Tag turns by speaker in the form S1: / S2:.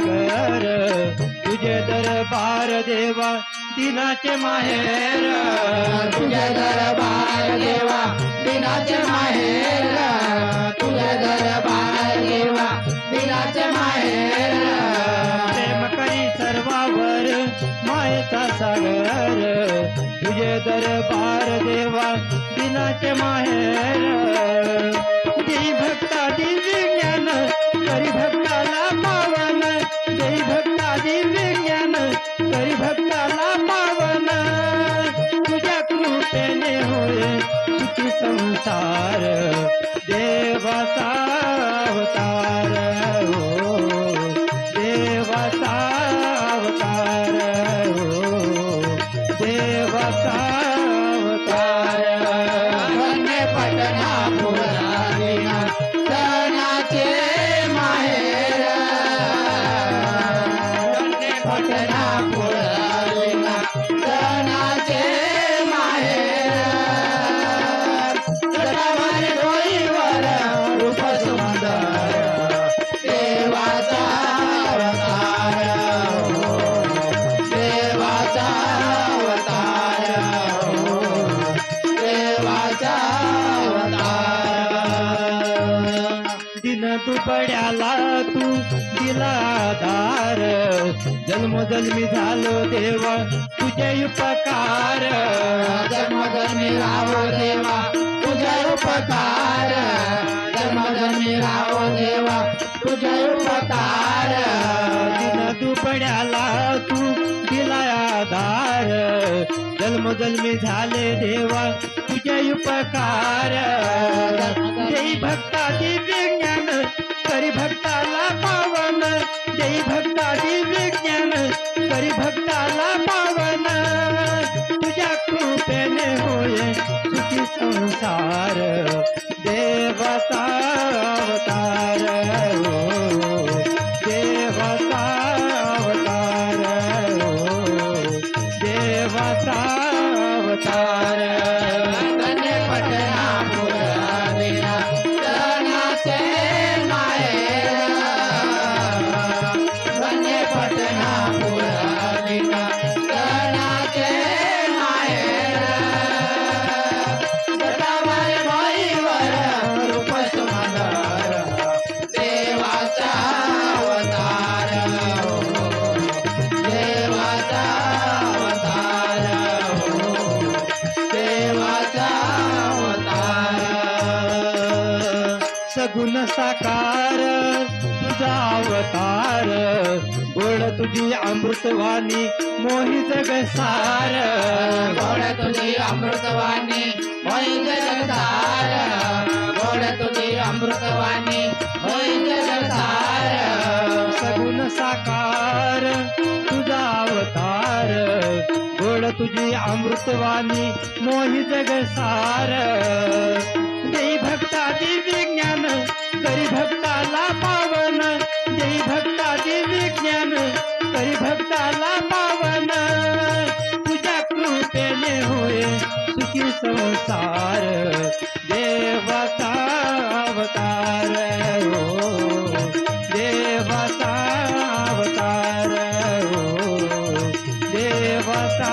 S1: सागर तुझे दरबार देवा दिनाचे माहेर
S2: तुझे दरबार देवा दिनाचे माहेर तुझे दरबार देवा दिनाचे माहेर
S1: प्रेम करी सर्वावर मायेचा सागर तुझे दरबार देवा दिनाचे माहेर देई भक्ता दिव्य ज्ञान करी भक्ताला पावन देई भक्ता दिव्य ज्ञान करी भक्ताला पावन तुझ्या कृपेने होय सुखी संसार देवाचा अवतार हो देवाचा अवतार हो देवाचा अवतार
S2: धन्य पटना पुराविना सणाचे माहेर धन्य पटना पुराविना सणाचे माहेर जटावर डोईवर रूप सुंदर देवाचा अवतार हो देवाचा अवतार हो देवाचा अवतार
S1: दिन दुबड्याला तू दिला आधार जन्मोजन्मी झालो देवा तुझे उपकार
S2: जन्मजन्मी राहो देवा तुझे उपकार जन्मजन्मी राहो देवा तुझे उपकार
S1: दिन दुबड्याला तू दिला आधार जन्मोजन्मी झाले देवा तुझे उपकार जय भक्ता दिव्य ज्ञान करी भक्ताला पावन जय भक्ता दिव्य ज्ञान करी भक्ताला पावन तुझ्या कृपेने होय सुखी संसार देवाचा अवतार हो देवाचा अवतार हो देवाचा अवतार
S2: धन्य पटना पुराविना सणाचे माहेर धन्य पटना पुराविना सणाचे माहेर जटावर डोईवर रूप सुंदर देवाचा अवतार हो देवाचा अवतार हो देवाचा अवतार
S1: सगुण साकार तुझा अवतार गोड तुझी अमृतवाणी मोही जगसार
S2: गोड तुझी अमृतवाणी होय जगतार गोड तुझी अमृतवाणी होय जगतार
S1: सगुण साकार तुझा अवतार गोड तुझी अमृतवाणी मोही जगसार देई भक्ता दिव्य ज्ञान करी भक्ताला पावन देई भक्ता दिव्य ज्ञान करी भक्ताला पावन तुझ्या कृपेने होय सुखी संसार देवाचा अवतार हो देवाचा अवतार हो देवाचा